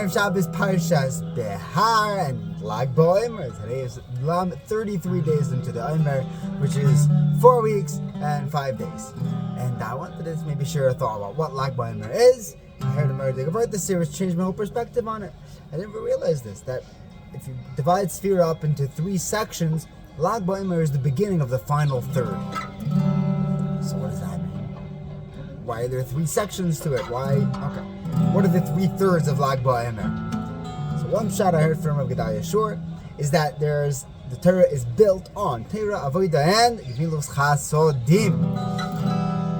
Erev Shabbos Parshas Behar and Lag BaOmer. Today is 33 days into the Omer, which is 4 weeks and 5 days. And I wanted to maybe share a thought about what Lag BaOmer is. I heard a Vort this series changed my whole perspective on it. I never realized this, that if you divide Sphere up into 3 sections, Lag BaOmer is the beginning of the final third. So what does that mean? Why are there 3 sections to it? Okay. What are the 3/3 of Lag BaOmer? So one shot I heard from Rabbi Shor is that the Torah is built on Torah, Avodah, and Gvilus Chasodim.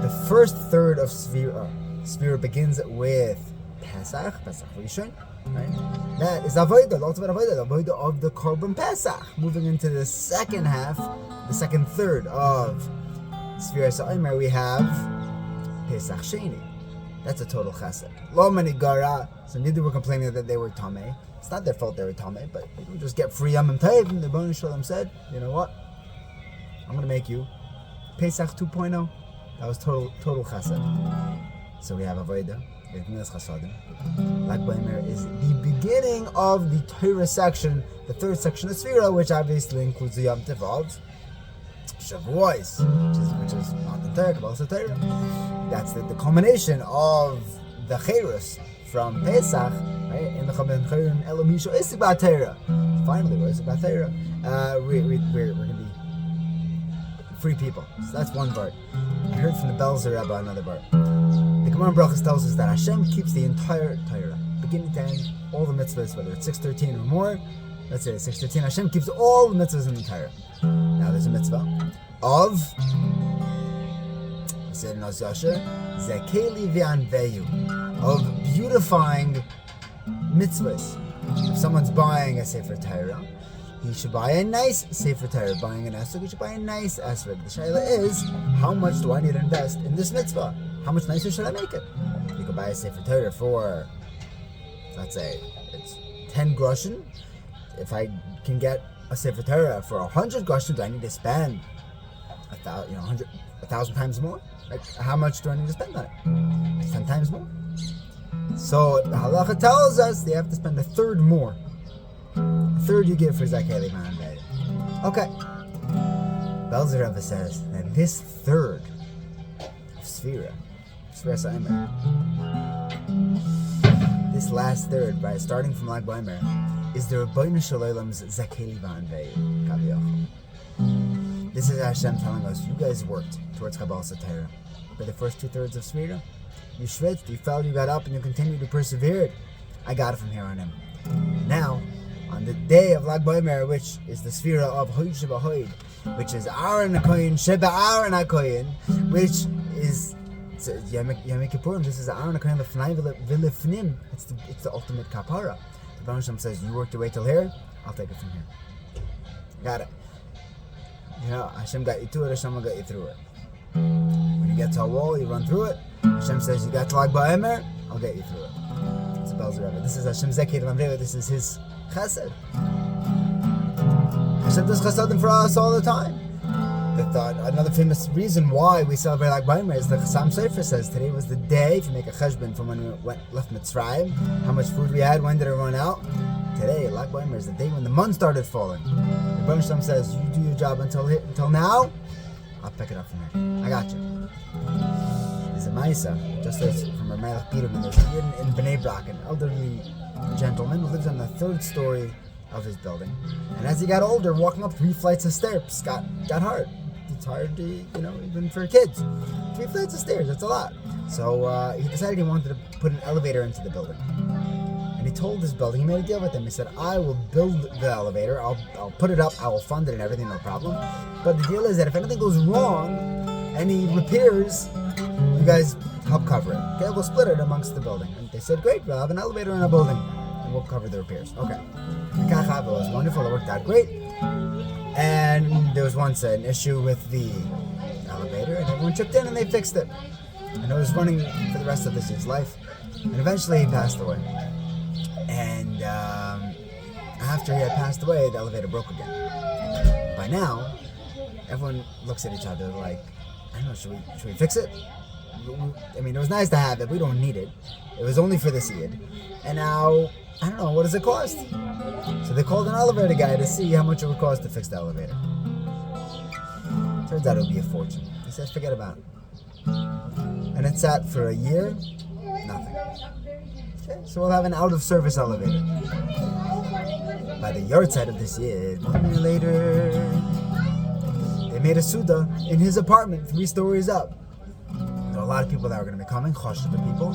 The first third of Sphere begins with Pesach Rishon, right? That is Avodah, the ultimate Avodah, the Avodah of the Korban Pesach. Moving into the second half, the second third of Sphere Omer, we have Pesach Sheni. That's a total chesed. Lo manigara. So neither were complaining that they were tamei. It's not their fault they were tamei, but you can just get free yamim tov. And the Rebbeinu Shalom said, you know what? I'm going to make you Pesach 2.0. That was total chesed. So we have avodah. We have milas chasadim. Lag BaOmer is the beginning of the Torah section, the third section of Sphira, which obviously includes the Yom Tov of Shavuos, which is not the Torah, but also Torah. That's the culmination of the Cherus from Pesach, right? In the Chaben Chayun Elomisho Isibah Torah. Finally, we're Isibah Torah. We're going to be free people. So that's one part. I heard from the Balsam Rabbi another part. The Gemara in Brachos tells us that Hashem keeps the entire Torah, beginning to end, all the mitzvahs, whether it's 613 or more. Let's say it's 613. Hashem keeps all the mitzvahs in the Torah. Now there's a mitzvah of beautifying mitzvahs. If someone's buying a Sefer Torah, he should buy a nice Sefer Torah. Buying an esrog, he should buy a nice esrog. The shaila is, how much do I need to invest in this mitzvah? How much nicer should I make it? You could buy a Sefer Torah for, let's say, it's 10 groschen. If I can get a Sefer Torah for 100 groschen, do I need to spend 1,000 times more? Like, how much do I need to spend on it? 10 times more? So the halacha tells us they have to spend a third more. A third you give for Zakei Liman. Okay. Balsam Rabbi says that this third of Sphira Omer, this last third, right, starting from Lag BaOmer, is the Rebbeinu Shalom's Zakei Liman Kaviyachol. This is Hashem telling us, you guys worked towards Kabbalah Torah. For the first 2/3 of Sphira, you schwitzed, you fell, you got up, and you continued to persevere. I got it from here on in. Now, on the day of Lag BaOmer, which is the Sphira of Hoyd Sheba Hoyd, which is Aaron HaKoyin, Sheba Aaron HaKoyin, which is Yom Kippurim. This is Aaron HaKoyin Lefnai V'Lefnim. It's the ultimate kapara. The Rebbeinu Shalom says, you worked your way till here, I'll take it from here. Got it. You know, Hashem got you to it, Hashem will get you through it. When you get to a wall, you run through it. Hashem says, you got to Lag BaOmer, I'll get you through it. It's a Balsam Rabbi. This is Hashem Zakei Liman. This is his chesed. Hashem does chesedim for us all the time. Another famous reason why we celebrate Lag BaOmer is the Chassam Sofer says today was the day, if you make a cheshbon from when we left Mitzrayim, how much food we had, when did it run out? Today, Lag BaOmer is the day when the moon started falling. The Rebbeinu Shalom says, you do your job until now, I'll pick it up from here. I got you. There's a Maisa, just as from Rabbi Peterman, there's a kid in Bnei Brak, an elderly gentleman who lives on the 3rd story of his building. And as he got older, walking up 3 flights of stairs got hard. It's hard to, even for kids. 3 flights of stairs, that's a lot. So he decided he wanted to put an elevator into the building. And he told this building, he made a deal with them. He said, I will build the elevator, I'll put it up, I will fund it and everything, no problem. But the deal is that if anything goes wrong, any repairs, you guys help cover it. Okay, we'll split it amongst the building. And they said, great, we'll have an elevator in our building, and we'll cover the repairs. Okay. It was wonderful, it worked out great. And there was once an issue with the elevator, and everyone chipped in and they fixed it. And it was running for the rest of this year's life. And eventually he passed away. And after he had passed away, the elevator broke again. By now, everyone looks at each other like, I don't know, should we fix it? I mean, it was nice to have it. We don't need it. It was only for this Eid. And now, I don't know, what does it cost? So they called an elevator guy to see how much it would cost to fix the elevator. Turns out it would be a fortune. He says, forget about it. And it sat for a year, nothing. Okay, so we'll have an out-of-service elevator. By the yard side of this year, 1 year later, they made a Suda in his apartment, 3 stories up. There are a lot of people that are going to be coming, choshev people.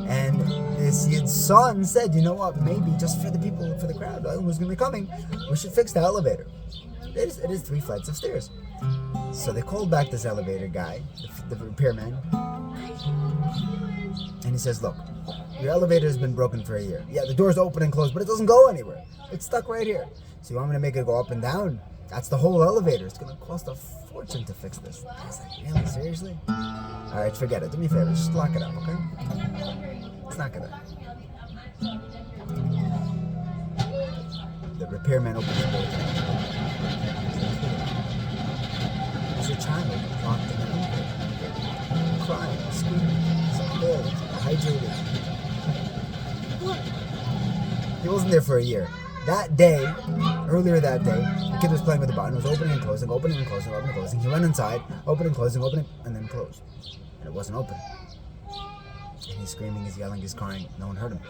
And this Yid's son said, you know what, maybe just for the people, for the crowd who's going to be coming, we should fix the elevator. It is 3 flights of stairs. So they called back this elevator guy, the repairman, and he says, look, your elevator has been broken for a year. Yeah, the door's open and closed, but it doesn't go anywhere. It's stuck right here. So you want me to make it go up and down? That's the whole elevator. It's going to cost a fortune to fix this. I was like, really? Seriously? All right, forget it. Do me a favor. Just lock it up, okay? It's not going to... The repairman opens the door. There's a child locked in the elevator. Crying, screaming. Some bed, hydrated. What? He wasn't there for a year. That day, earlier that day, the kid was playing with the button. It was opening and closing, opening and closing, opening and closing. He went inside, opening, closing, opening, and then closed. And it wasn't open. And he's screaming, he's yelling, he's crying. No one heard him.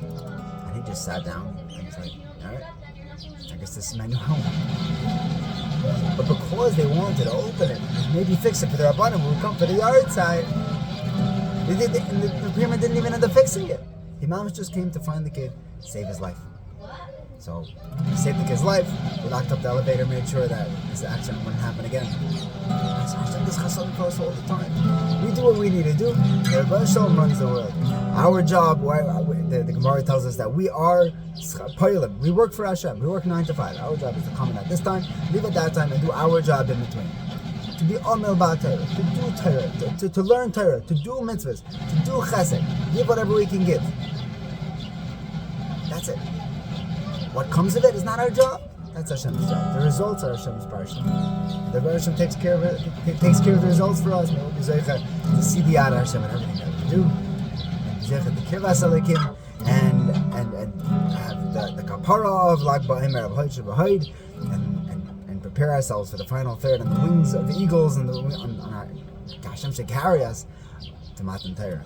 And he just sat down and he's like, all right, I guess this is my new home. But because they wanted to open it, maybe fix it for their button, we would come for the yard side. And the pyramid didn't even end up fixing it. The imams just came to find the kid, save his life. So, we saved the kid's life, we locked up the elevator, made sure that this accident wouldn't happen again. Hashem does chesed for us all the time. We do what we need to do. Hashem runs the world. Our job, the Gemara tells us that we are poilim. We work for Hashem. We work 9 to 5. Our job is to come in at this time, leave at that time, and do our job in between. To be Amel Ba Torah, to do Torah, to learn Torah, to do mitzvahs, to do chesed, give whatever we can give. That's it. What comes of it is not our job. That's Hashem's job. The results are Hashem's Parshas. The Hashem takes care of it. Takes care of the results for us. We'll be zeicha to see the Yad Hashem and everything that we do. Zeicha to kivas alekim and have the kapara of Lag Ba'omer of Hoid Shabahid and prepare ourselves for the final third on the wings of the eagles and on our Hashem should carry us to Matan Torah.